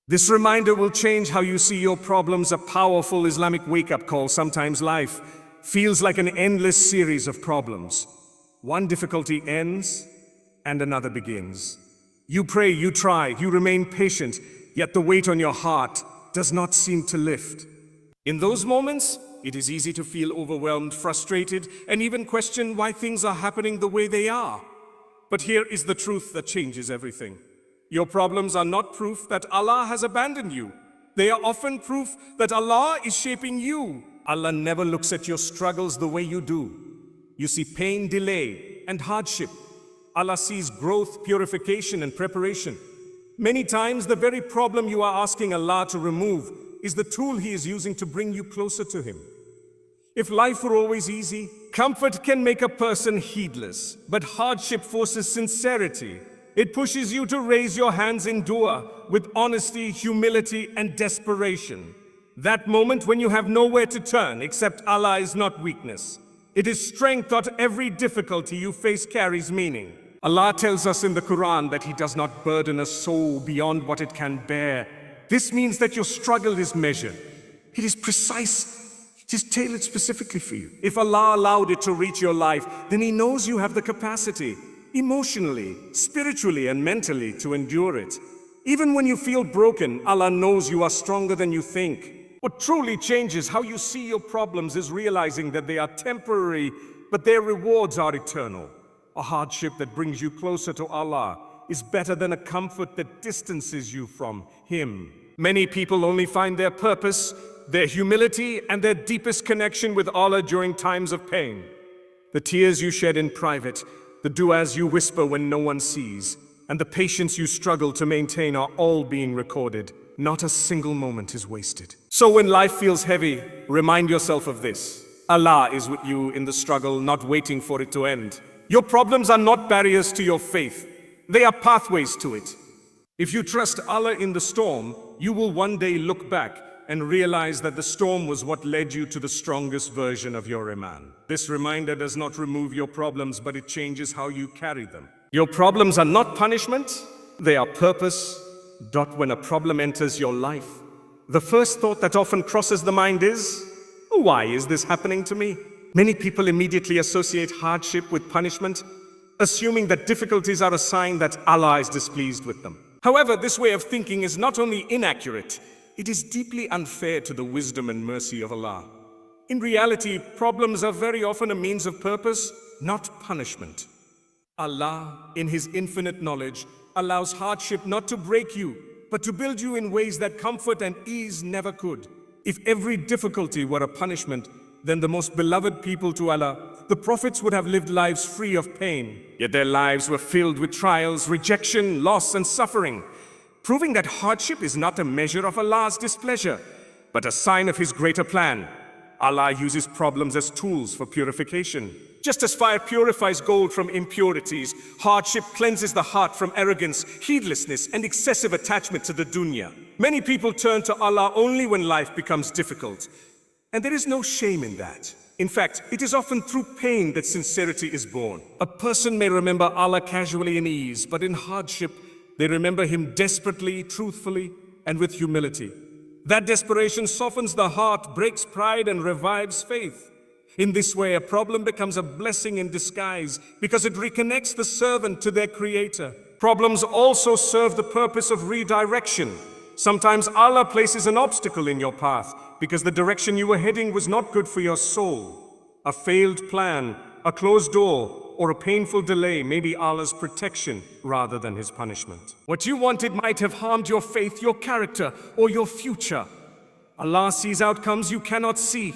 This reminder will change how you see your problems. A powerful Islamic wake-up call. Sometimes life feels like an endless series of problems. One difficulty ends and another begins. You pray, you try, you remain patient, yet the weight on your heart does not seem to lift. In those moments, it is easy to feel overwhelmed, frustrated, and even question why things are happening the way they are. But here is the truth that changes everything. Your problems are not proof that Allah has abandoned you. They are often proof that Allah is shaping you. Allah never looks at your struggles the way you do. You see pain, delay, and hardship. Allah sees growth, purification, and preparation. Many times, the very problem you are asking Allah to remove is the tool He is using to bring you closer to Him. If life were always easy, comfort can make a person heedless, but hardship forces sincerity. It pushes you to raise your hands in dua with honesty, humility, and desperation. That moment when you have nowhere to turn except Allah is not weakness. It is strength that every difficulty you face carries meaning. Allah tells us in the Quran that He does not burden a soul beyond what it can bear. This means that your struggle is measured. It is precise. It is tailored specifically for you. If Allah allowed it to reach your life, then He knows you have the capacity, emotionally, spiritually, and mentally to endure it. Even when you feel broken, Allah knows you are stronger than you think. What truly changes how you see your problems is realizing that they are temporary, but their rewards are eternal. A hardship that brings you closer to Allah is better than a comfort that distances you from Him. Many people only find their purpose, their humility, and their deepest connection with Allah during times of pain. The tears you shed in private, the du'as you whisper when no one sees, and the patience you struggle to maintain are all being recorded. Not a single moment is wasted. So when life feels heavy, remind yourself of this. Allah is with you in the struggle, not waiting for it to end. Your problems are not barriers to your faith. They are pathways to it. If you trust Allah in the storm, you will one day look back and realize that the storm was what led you to the strongest version of your Iman. This reminder does not remove your problems, but it changes how you carry them. Your problems are not punishment, they are purpose. When a problem enters your life, the first thought that often crosses the mind is, why is this happening to me? Many people immediately associate hardship with punishment, assuming that difficulties are a sign that Allah is displeased with them. However, this way of thinking is not only inaccurate, it is deeply unfair to the wisdom and mercy of Allah. In reality, problems are very often a means of purpose, not punishment. Allah, in His infinite knowledge, allows hardship not to break you, but to build you in ways that comfort and ease never could. If every difficulty were a punishment, then the most beloved people to Allah, the prophets, would have lived lives free of pain. Yet their lives were filled with trials, rejection, loss, and suffering, proving that hardship is not a measure of Allah's displeasure, but a sign of His greater plan. Allah uses problems as tools for purification. Just as fire purifies gold from impurities, hardship cleanses the heart from arrogance, heedlessness, and excessive attachment to the dunya. Many people turn to Allah only when life becomes difficult. And there is no shame in that. In fact, it is often through pain that sincerity is born. A person may remember Allah casually in ease, but in hardship, they remember Him desperately, truthfully, and with humility. That desperation softens the heart, breaks pride, and revives faith. In this way, a problem becomes a blessing in disguise because it reconnects the servant to their Creator. Problems also serve the purpose of redirection. Sometimes Allah places an obstacle in your path because the direction you were heading was not good for your soul. A failed plan, a closed door, or a painful delay may be Allah's protection rather than His punishment. What you wanted might have harmed your faith, your character, or your future. Allah sees outcomes you cannot see.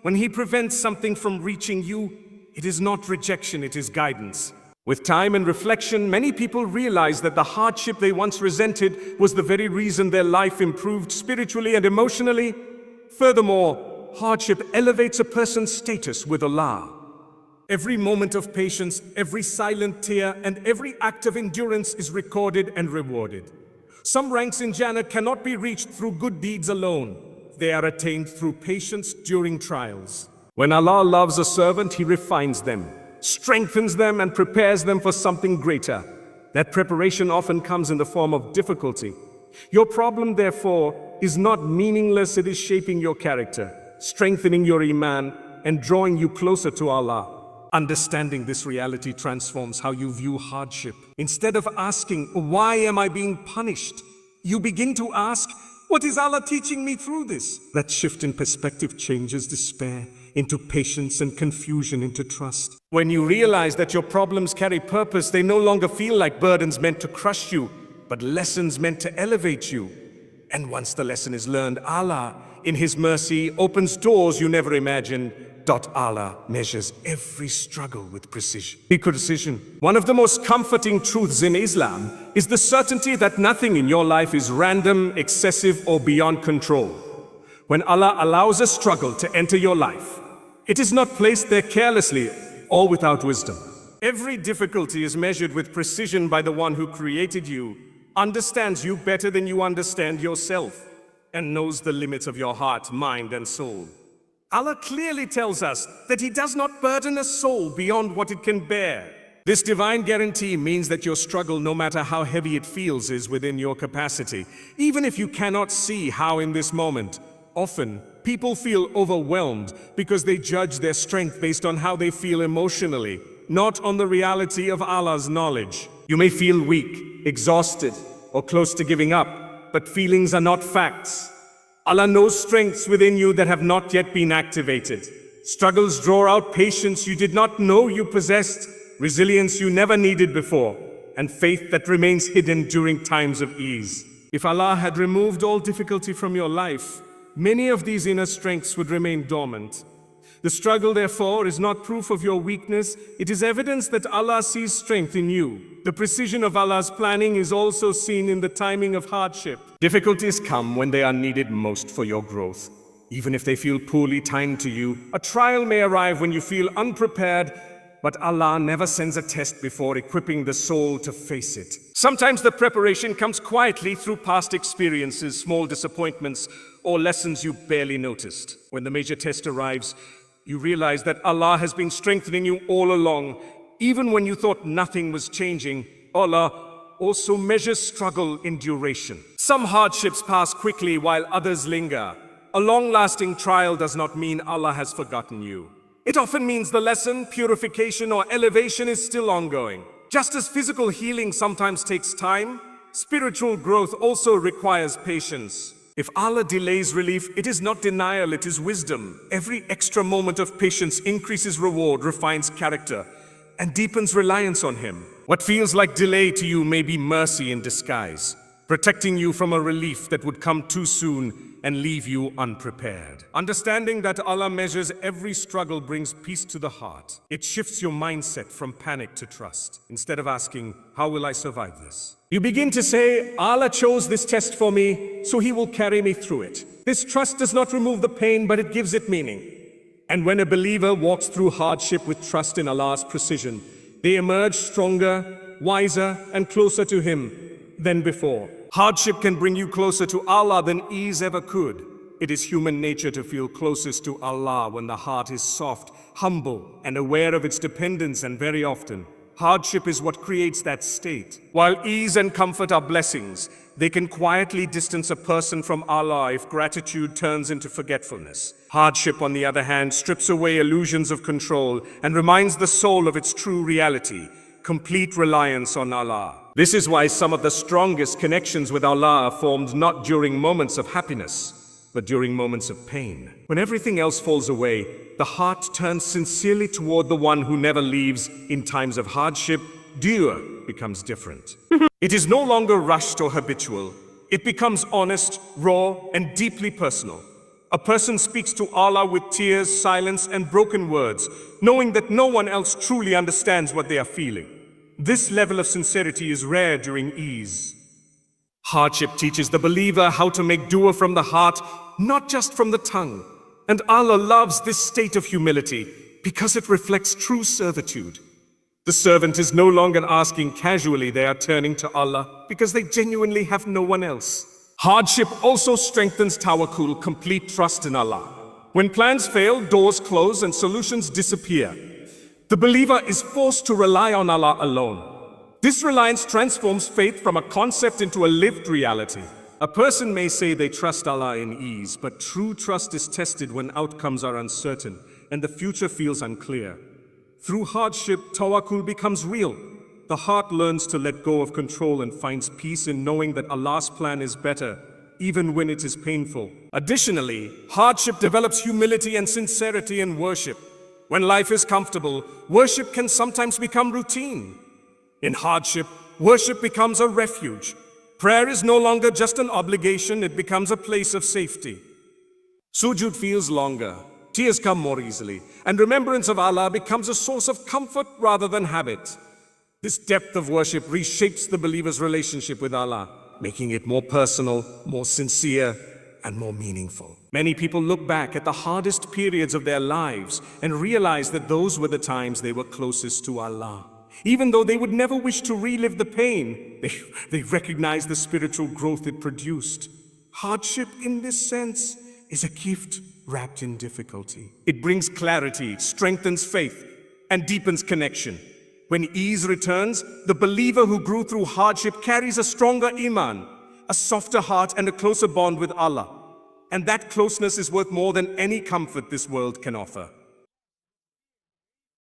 When He prevents something from reaching you, it is not rejection, it is guidance. With time and reflection, many people realize that the hardship they once resented was the very reason their life improved spiritually and emotionally. Furthermore, hardship elevates a person's status with Allah. Every moment of patience, every silent tear, and every act of endurance is recorded and rewarded. Some ranks in Jannah cannot be reached through good deeds alone. They are attained through patience during trials. When Allah loves a servant, He refines them, strengthens them, and prepares them for something greater. That preparation often comes in the form of difficulty, Your problem, therefore, is not meaningless, it is shaping your character, strengthening your iman, and drawing you closer to Allah. Understanding this reality transforms how you view hardship. Instead of asking, "Why am I being punished?" you begin to ask, "What is Allah teaching me through this?" That shift in perspective changes despair into patience and confusion into trust. When you realize that your problems carry purpose, they no longer feel like burdens meant to crush you, but lessons meant to elevate you. And once the lesson is learned, Allah, in His mercy, opens doors you never imagined. Allah measures every struggle with precision. One of the most comforting truths in Islam is the certainty that nothing in your life is random, excessive, or beyond control. When Allah allows a struggle to enter your life, it is not placed there carelessly or without wisdom. Every difficulty is measured with precision by the one who created you, understands you better than you understand yourself, and knows the limits of your heart, mind, and soul. Allah clearly tells us that He does not burden a soul beyond what it can bear. This divine guarantee means that your struggle, no matter how heavy it feels, is within your capacity, even if you cannot see how in this moment. Often, people feel overwhelmed because they judge their strength based on how they feel emotionally, not on the reality of Allah's knowledge. You may feel weak, exhausted, or close to giving up, but feelings are not facts. Allah knows strengths within you that have not yet been activated. Struggles draw out patience you did not know you possessed, resilience you never needed before, and faith that remains hidden during times of ease. If Allah had removed all difficulty from your life, many of these inner strengths would remain dormant. The struggle, therefore, is not proof of your weakness, it is evidence that Allah sees strength in you. The precision of Allah's planning is also seen in the timing of hardship. Difficulties come when they are needed most for your growth. Even if they feel poorly timed to you, a trial may arrive when you feel unprepared, but Allah never sends a test before equipping the soul to face it. Sometimes the preparation comes quietly through past experiences, small disappointments, or lessons you barely noticed. When the major test arrives, you realize that Allah has been strengthening you all along. Even when you thought nothing was changing, Allah also measures struggle in duration. Some hardships pass quickly while others linger. A long-lasting trial does not mean Allah has forgotten you. It often means the lesson, purification, or elevation is still ongoing. Just as physical healing sometimes takes time, spiritual growth also requires patience. If Allah delays relief, it is not denial, it is wisdom. Every extra moment of patience increases reward, refines character, and deepens reliance on Him. What feels like delay to you may be mercy in disguise, protecting you from a relief that would come too soon and leave you unprepared. Understanding that Allah measures every struggle brings peace to the heart. It shifts your mindset from panic to trust. Instead of asking, "How will I survive this?" you begin to say, "Allah chose this test for me, so He will carry me through it." This trust does not remove the pain, but it gives it meaning. And when a believer walks through hardship with trust in Allah's precision, they emerge stronger, wiser, and closer to Him than before. Hardship can bring you closer to Allah than ease ever could. It is human nature to feel closest to Allah when the heart is soft, humble, and aware of its dependence, and very often, hardship is what creates that state. While ease and comfort are blessings, they can quietly distance a person from Allah if gratitude turns into forgetfulness. Hardship, on the other hand, strips away illusions of control and reminds the soul of its true reality, complete reliance on Allah. This is why some of the strongest connections with Allah are formed not during moments of happiness, but during moments of pain. When everything else falls away, the heart turns sincerely toward the one who never leaves. In times of hardship, dua becomes different. It is no longer rushed or habitual. It becomes honest, raw, and deeply personal. A person speaks to Allah with tears, silence, and broken words, knowing that no one else truly understands what they are feeling. This level of sincerity is rare during ease. Hardship teaches the believer how to make dua from the heart, not just from the tongue. And Allah loves this state of humility because it reflects true servitude. The servant is no longer asking casually, they are turning to Allah because they genuinely have no one else. Hardship also strengthens tawakkul, complete trust in Allah. When plans fail, doors close, and solutions disappear, the believer is forced to rely on Allah alone. This reliance transforms faith from a concept into a lived reality. A person may say they trust Allah in ease, but true trust is tested when outcomes are uncertain and the future feels unclear. Through hardship, tawakkul becomes real. The heart learns to let go of control and finds peace in knowing that Allah's plan is better, even when it is painful. Additionally, hardship develops humility and sincerity in worship. When life is comfortable, worship can sometimes become routine. In hardship, worship becomes a refuge. Prayer is no longer just an obligation, it becomes a place of safety. Sujud feels longer, tears come more easily, and remembrance of Allah becomes a source of comfort rather than habit. This depth of worship reshapes the believer's relationship with Allah, making it more personal, more sincere, and more meaningful. Many people look back at the hardest periods of their lives and realize that those were the times they were closest to Allah. Even though they would never wish to relive the pain, they recognize the spiritual growth it produced. Hardship, in this sense, is a gift wrapped in difficulty. It brings clarity, strengthens faith, and deepens connection. When ease returns, the believer who grew through hardship carries a stronger iman, a softer heart, and a closer bond with Allah. And that closeness is worth more than any comfort this world can offer.